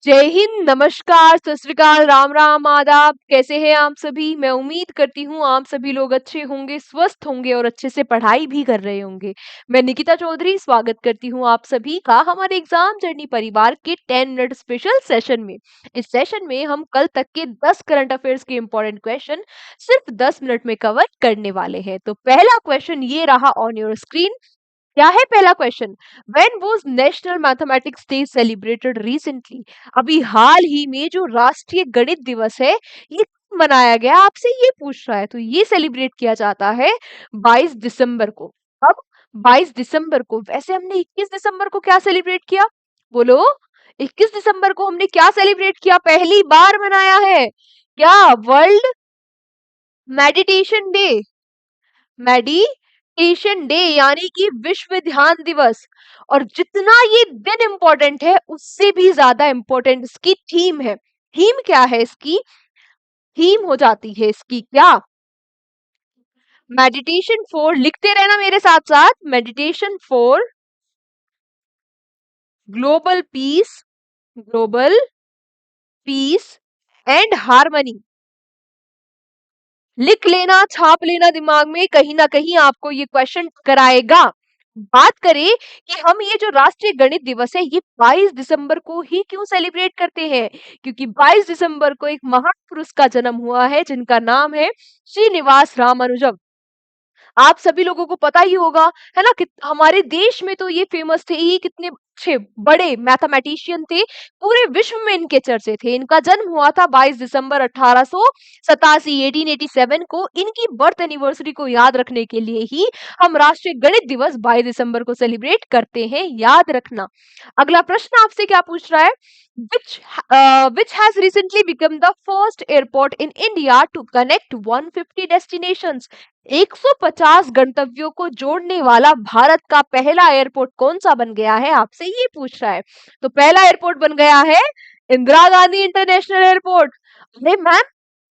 जय हिंद, नमस्कार, सत श्री अकाल, राम राम, आदाब। कैसे हैं आप सभी? मैं उम्मीद करती हूँ आप सभी लोग अच्छे होंगे, स्वस्थ होंगे और अच्छे से पढ़ाई भी कर रहे होंगे। मैं निकिता चौधरी स्वागत करती हूँ आप सभी का हमारे एग्जाम जर्नी परिवार के 10 मिनट स्पेशल सेशन में। इस सेशन में हम कल तक के 10 करंट अफेयर्स के इंपॉर्टेंट क्वेश्चन सिर्फ 10 मिनट में कवर करने वाले हैं। तो पहला क्वेश्चन ये रहा ऑन योर स्क्रीन। क्या है पहला question? When was national mathematics day celebrated recently? अभी हाल ही में जो राष्ट्रीय गणित दिवस है ये कब मनाया गया, आपसे ये पूछ रहा है। तो ये सेलिब्रेट किया जाता है 22 दिसंबर को। अब 22 दिसंबर को, वैसे हमने 21 दिसंबर को क्या सेलिब्रेट किया? बोलो, 21 दिसंबर को हमने क्या सेलिब्रेट किया? पहली बार मनाया है क्या? World meditation day. Meditation day यानी कि विश्व ध्यान दिवस। और जितना ये दिन इंपॉर्टेंट है उससे भी ज्यादा इंपॉर्टेंट इसकी थीम है। थीम क्या है इसकी? थीम हो जाती है इसकी क्या? मेडिटेशन फॉर, लिखते रहना मेरे साथ साथ, meditation for global piece, global piece and harmony. लिख लेना, छाप लेना दिमाग में, कहीं ना कहीं आपको ये क्वेश्चन कराएगा। बात करें कि हम ये जो राष्ट्रीय गणित दिवस है ये 22 दिसंबर को ही क्यों सेलिब्रेट करते हैं? क्योंकि 22 दिसंबर को एक महान पुरुष का जन्म हुआ है जिनका नाम है श्रीनिवास रामानुजम। आप सभी लोगों को पता ही होगा, है ना, कि हमारे देश में तो ये फेमस थे, ये कितने अच्छे बड़े मैथमेटिशियन थे, पूरे विश्व में इनके चर्चे थे। इनका जन्म हुआ था 22 दिसंबर 1887 1887 को। इनकी बर्थ एनिवर्सरी को याद रखने के लिए ही हम राष्ट्रीय गणित दिवस 22 दिसंबर को सेलिब्रेट करते हैं, याद रखना। अगला प्रश्न आपसे क्या पूछ रहा है? which has recently become the first airport in India to connect 150 destinations? 150 गंतव्यों को जोड़ने वाला भारत का पहला एयरपोर्ट कौन सा बन गया है, आपसे ये पूछ रहा है। तो पहला एयरपोर्ट बन गया है इंदिरा गांधी इंटरनेशनल एयरपोर्ट। अरे मैम,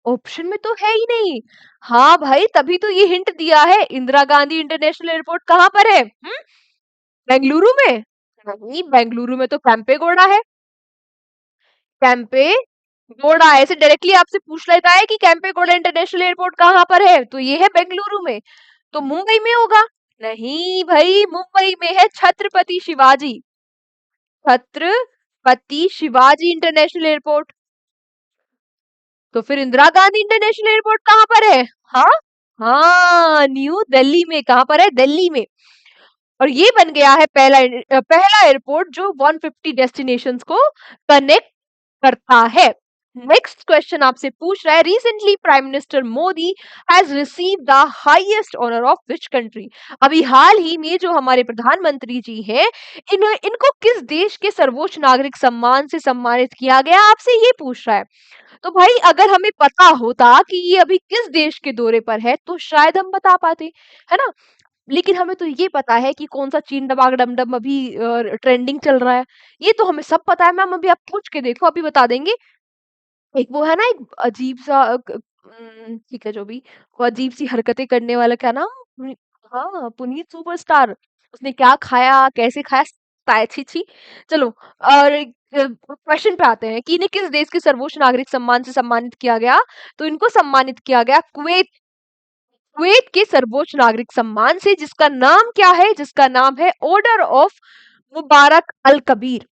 ऑप्शन में तो है ही नहीं। हाँ भाई, तभी तो ये हिंट दिया है। इंदिरा गांधी इंटरनेशनल एयरपोर्ट कहाँ पर है? बेंगलुरु में? नहीं, बेंगलुरु में तो कैंपेगौड़ा है। कैंपेगौड़ा ऐसे डायरेक्टली आपसे पूछ लेता है कि कैंपेगौड़ा इंटरनेशनल एयरपोर्ट कहाँ पर है, तो ये है बेंगलुरु में। तो मुंबई में होगा? नहीं भाई, मुंबई में है छत्रपति शिवाजी, छत्रपति शिवाजी इंटरनेशनल एयरपोर्ट। तो फिर इंदिरा गांधी इंटरनेशनल एयरपोर्ट कहाँ पर है? हाँ हाँ, न्यू दिल्ली में। कहाँ पर है? दिल्ली में। और ये बन गया है पहला एयरपोर्ट जो 150 डेस्टिनेशंस को कनेक्ट करता है। नेक्स्ट क्वेश्चन आपसे पूछ रहा है, recently prime minister Modi has receive the highest honour of which country? अभी हाल ही में जो हमारे प्रधानमंत्री जी हैं, इनको किस देश के सर्वोच्च नागरिक सम्मान से सम्मानित किया गया, आपसे ये पूछ रहा है। तो भाई, अगर हमें पता होता कि ये अभी किस देश के दौरे पर है तो शायद हम बता पाते, है ना। लेकिन हमें तो ये पता है कि कौन सा चीन डबाक डमडम अभी ट्रेंडिंग चल रहा है। ये तो हमें सब पता है मैम, अभी आप पूछ के देखो, अभी बता देंगे। एक वो है ना, एक अजीब सा ठीक है जो भी, वो अजीब सी हरकतें करने वाला, क्या नाम? हाँ, पुनीत सुपरस्टार। उसने क्या खाया, कैसे खाया, छी छी। चलो, और क्वेश्चन पे आते हैं कि इन्हें किस देश के सर्वोच्च नागरिक सम्मान से सम्मानित किया गया? तो इनको सम्मानित किया गया कुवैत, कुवैत के सर्वोच्च नागरिक सम्मान से, जिसका नाम क्या है? जिसका नाम है order of Mubarak al Kabir.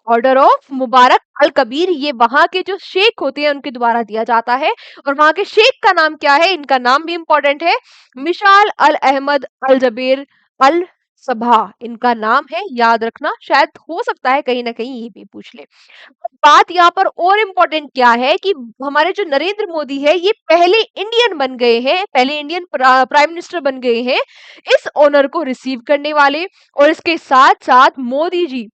Order of Mubarak al Kabir, ये वहां के जो शेख होते हैं उनके द्वारा दिया जाता है। और वहां के शेख का नाम क्या है? इनका नाम भी इंपॉर्टेंट है, मिशाल अल अहमद अल जबेर अल सभा इनका नाम है, याद रखना। शायद हो सकता है कहीं ना कहीं ये भी पूछ ले। बात यहाँ पर और इम्पोर्टेंट क्या है कि हमारे जो नरेंद्र मोदी है ये पहले इंडियन बन गए हैं, पहले इंडियन प्राइम मिनिस्टर बन गए हैं इस ऑनर को रिसीव करने वाले। और इसके साथ साथ मोदी जी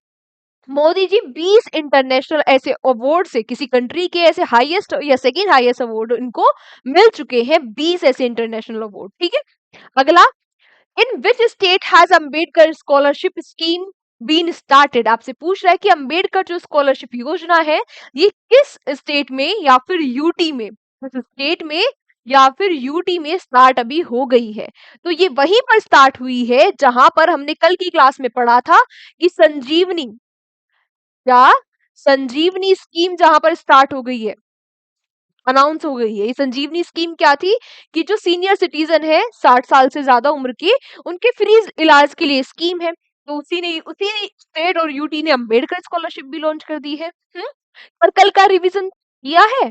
20 इंटरनेशनल ऐसे अवार्ड से, किसी कंट्री के ऐसे हाईएस्ट या सेकंड हाईएस्ट अवार्ड इनको मिल चुके हैं, 20 ऐसे इंटरनेशनल अवार्ड। ठीक है। अगला, in which state has Ambedkar scholarship scheme been started? आपसे पूछ रहा है कि अंबेडकर जो स्कॉलरशिप योजना है ये किस स्टेट में या फिर यूटी में, किस स्टेट में या फिर यूटी में स्टार्ट अभी हो गई है? तो ये वहीं पर स्टार्ट हुई है जहां पर हमने कल की क्लास में पढ़ा था कि संजीवनी, क्या संजीवनी स्कीम जहां पर स्टार्ट हो गई है, अनाउंस हो गई है। ये संजीवनी स्कीम क्या थी कि जो सीनियर सिटीजन है 60 साल से ज्यादा उम्र के, उनके फ्री इलाज के लिए स्कीम है। तो उसी स्टेट और यूटी ने अम्बेडकर स्कॉलरशिप भी लॉन्च कर दी है। पर कल का रिवीजन किया है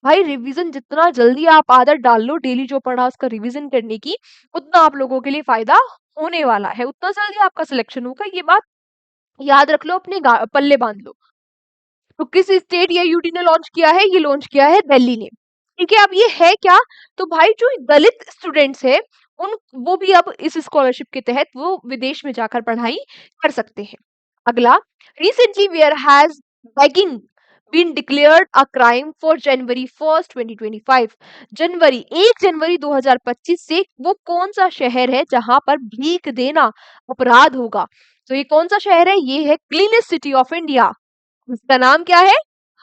भाई? रिवीजन जितना जल्दी आप आदत डाल लो डेली जो पढ़ा उसका रिवीजन करने की, उतना आप लोगों के लिए फायदा होने वाला है, उतना जल्दी आपका सिलेक्शन होगा। ये बात याद रख लो, अपने पल्ले बांध लो। तो किस स्टेट या यूटी ने लॉन्च किया है? ये लॉन्च किया है दिल्ली ने। ठीक है, अब ये है क्या? तो भाई जो दलित स्टूडेंट्स है उन वो भी अब इस स्कॉलरशिप के तहत वो विदेश में जाकर पढ़ाई कर सकते हैं। अगला, recently where has begging been declared a crime for January 1 2025। जनवरी 1 जनवरी 2025 से वो कौन सा शहर है जहां पर भीख देना अपराध होगा? तो ये कौन सा शहर है? ये है क्लीनेस्ट सिटी ऑफ इंडिया। उसका नाम क्या है?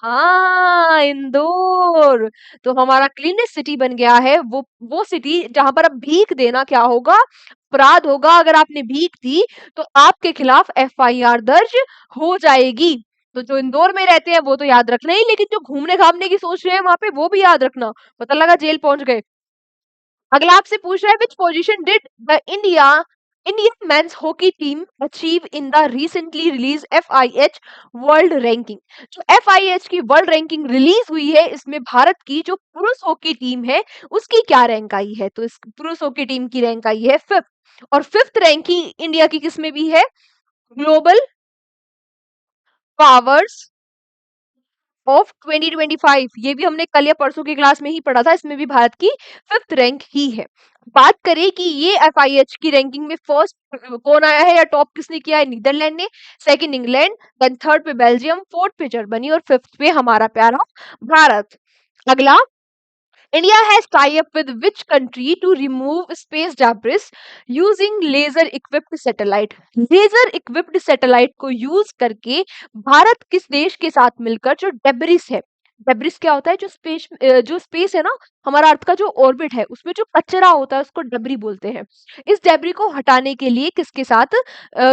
हाँ, इंदौर। तो हमारा क्लीनेस्ट सिटी बन गया है वो सिटी जहां पर अब भीख देना क्या होगा? अपराध होगा। अगर आपने भीख दी तो आपके खिलाफ एफआईआर दर्ज हो जाएगी। तो जो इंदौर में रहते हैं वो तो याद रखना ही, लेकिन जो घूमने घामने की सोच रहे हैं वहां पे वो भी याद रखना, पता लगा जेल पहुंच गए। अगला आपसे पूछ रहा है which position did the Indian men's hockey team achieve in the recently release FIH world ranking. जो एफआईएच की वर्ल्ड रैंकिंग रिलीज हुई है इसमें भारत की जो पुरुष हॉकी टीम है उसकी क्या रैंक आई है? तो इस पुरुष हॉकी टीम की रैंक आई है 5th। और 5th रैंकिंग इंडिया की किसमें भी है? Global powers of 2025। ये भी हमने कल या परसों की क्लास में ही पढ़ा था, इसमें भी भारत की 5th रैंक ही है। बात करें कि ये एफआईएच की रैंकिंग में फर्स्ट कौन आया है या टॉप किसने किया है? नीदरलैंड ने, सेकंड इंग्लैंड, देन थर्ड पे बेल्जियम, फोर्थ पे जर्मनी और फिफ्थ पे हमारा प्यारा भारत। अगला, India has tie up with which country to remove space debris using laser equipped satellite? Laser equipped satellite को यूज करके भारत किस देश के साथ मिलकर जो डेब्रिस है, डेब्रिस क्या होता है? जो स्पेस है ना, हमारा अर्थ का जो ऑर्बिट है उसमें जो कचरा होता है उसको डेब्री बोलते हैं। इस डेब्री को हटाने के लिए किसके साथ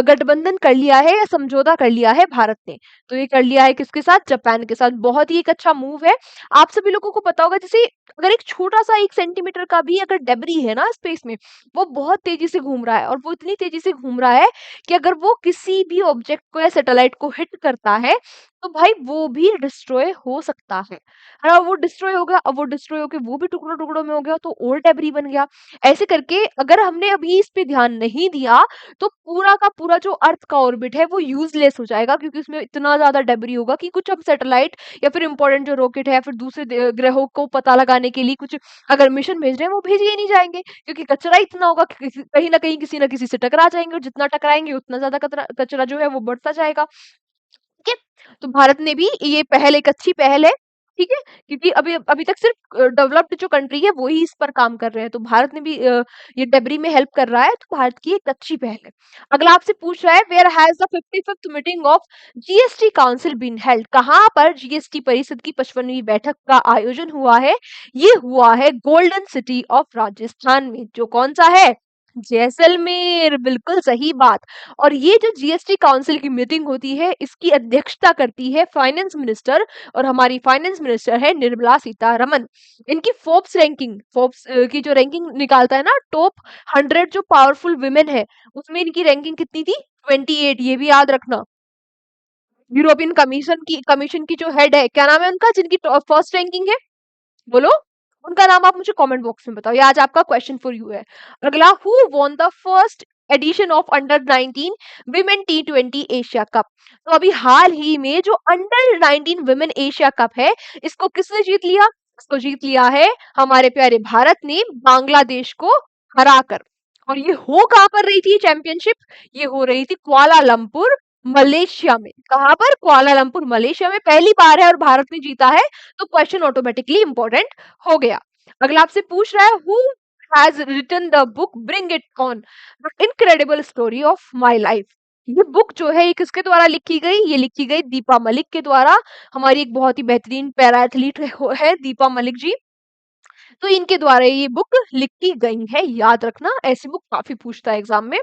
गठबंधन कर लिया है या समझौता कर लिया है भारत ने? तो ये कर लिया है किसके साथ? जापान के साथ। बहुत ही एक अच्छा मूव है। आप सभी लोगों को पता होगा, जैसे अगर एक छोटा सा 1 सेंटीमीटर का भी अगर डेब्री है ना स्पेस में, वो बहुत तेजी से घूम रहा है, और वो इतनी तेजी से घूम रहा है कि अगर वो किसी भी ऑब्जेक्ट को या सैटेलाइट को हिट करता है तो भाई वो भी डिस्ट्रॉय हो सकता है ना? वो डिस्ट्रॉय हो गया, अब वो डिस्ट्रॉय होके वो भी टुकड़ों टुकड़ों में हो गया तो और डेब्री बन गया। ऐसे करके अगर हमने अभी इस पे ध्यान नहीं दिया तो पूरा का पूरा जो अर्थ का ऑर्बिट है वो यूजलेस हो जाएगा, क्योंकि उसमें इतना ज्यादा डेब्री होगा कि कुछ हम सैटेलाइट या फिर इंपॉर्टेंट जो रॉकेट है या फिर दूसरे ग्रहों को पता लगाने के लिए कुछ अगर मिशन भेज रहे हैं वो भेजे ही नहीं जाएंगे, क्योंकि कचरा इतना होगा कि कहीं ना कहीं किसी ना किसी से टकरा जाएंगे, और जितना टकराएंगे उतना ज्यादा कचरा जो है वो बढ़ता जाएगा। ठीक है, तो भारत ने भी ये पहल, एक अच्छी पहल है। ठीक है, क्योंकि अभी अभी तक सिर्फ डेवलप्ड जो कंट्री है वो ही इस पर काम कर रहे हैं, तो भारत ने भी ये डेब्री में हेल्प कर रहा है, तो भारत की एक अच्छी पहल है। अगला आपसे पूछ रहा है where has the 55th meeting of GST council been held? कहाँ पर जीएसटी परिषद की 55वीं बैठक का आयोजन हुआ है? ये हुआ है गोल्डन सिटी ऑफ राजस्थान में, जो कौन सा है? जैसलमेर। बिल्कुल सही बात। और ये जो जीएसटी काउंसिल की मीटिंग होती है इसकी अध्यक्षता करती है फाइनेंस मिनिस्टर, और हमारी फाइनेंस मिनिस्टर है निर्मला सीतारमन। इनकी फोर्ब्स की जो रैंकिंग निकालता है ना, टॉप 100 जो पावरफुल वुमेन है उसमें इनकी रैंकिंग कितनी थी? 28। ये भी याद रखना। यूरोपियन कमीशन की जो हेड है, क्या नाम है उनका, जिनकी फर्स्ट रैंकिंग है? बोलो उनका नाम, आप मुझे कमेंट बॉक्स में बताओ, ये आज आपका क्वेश्चन फॉर यू है। अगला, who won the first edition of under 19 women T20 Asia cup? तो अभी हाल ही में जो अंडर 19 विमेन एशिया कप है इसको किसने जीत लिया? इसको जीत लिया है हमारे प्यारे भारत ने बांग्लादेश को हराकर। और ये हो कहां पर रही थी चैंपियनशिप? ये हो रही थी कुआलालंपुर मलेशिया में। कहां पर? कुआलालंपुर मलेशिया में। पहली बार है और भारत ने जीता है, तो क्वेश्चन ऑटोमेटिकली इंपॉर्टेंट हो गया। अगला आपसे पूछ रहा है who has written the book bring it on the incredible story of my life? ये बुक जो है ये किसके द्वारा लिखी गई? ये लिखी गई दीपा मलिक के द्वारा। हमारी एक बहुत ही बेहतरीन पैरा एथलीट है दीपा मलिक जी, तो इनके द्वारा ये बुक लिखी गई है, याद रखना, ऐसी बुक काफी पूछता है एग्जाम में।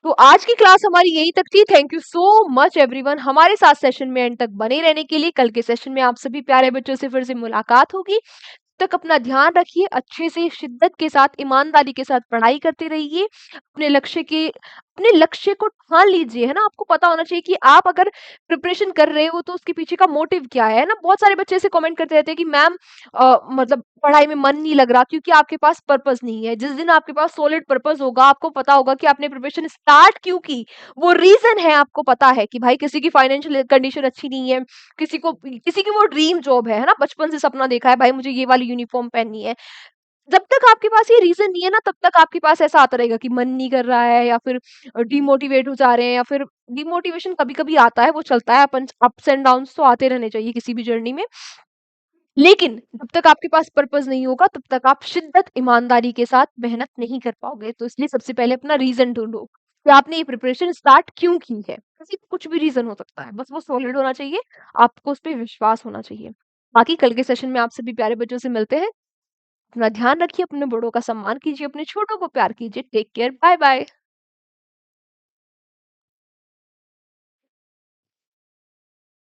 तो आज की क्लास हमारी यहीं तक थी। Thank you so much everyone हमारे साथ सेशन में एंड तक बने रहने के लिए। कल के सेशन में आप सभी प्यारे बच्चों से फिर से मुलाकात होगी। तक अपना ध्यान रखिए, अच्छे से शिद्दत के साथ ईमानदारी के साथ पढ़ाई करते रहिए। अपने लक्ष्य को ठान लीजिए, है ना। आपको पता होना चाहिए कि आप अगर प्रिपरेशन कर रहे हो तो उसके पीछे का मोटिव क्या है ना। बहुत सारे बच्चे ऐसे कमेंट करते रहते हैं कि मैम मतलब पढ़ाई में मन नहीं लग रहा क्योंकि आपके पास पर्पस नहीं है। जिस दिन आपके पास सॉलिड पर्पस होगा, आपको पता होगा कि आपने प्रिपरेशन स्टार्ट क्यों की, वो रीजन है, आपको पता है कि भाई किसी की फाइनेंशियल कंडीशन अच्छी नहीं है, किसी की वो ड्रीम जॉब है ना, बचपन से सपना देखा है भाई मुझे ये वाली यूनिफॉर्म पहननी है। जब तक आपके पास ये रीजन नहीं है ना, तब तक आपके पास ऐसा आता रहेगा कि मन नहीं कर रहा है, या फिर डिमोटिवेट हो जा रहे हैं, या फिर डिमोटिवेशन कभी कभी आता है, वो चलता है। अपन अप्स एंड डाउन्स तो आते रहने चाहिए किसी भी जर्नी में। लेकिन जब तक आपके पास पर्पस नहीं होगा, तब तक आप शिद्दत ईमानदारी के साथ मेहनत नहीं कर पाओगे। तो इसलिए सबसे पहले अपना रीजन ढूंढो कि आपने ये प्रिपरेशन स्टार्ट क्यों की है। किसी कुछ भी रीजन हो सकता है, बस वो सॉलिड होना चाहिए, आपको उस पर विश्वास होना चाहिए। बाकी कल के सेशन में आप सभी प्यारे बच्चों से मिलते हैं। अपना ध्यान रखिए, अपने बड़ों का सम्मान कीजिए, अपने छोटों को प्यार कीजिए। Take care, bye bye.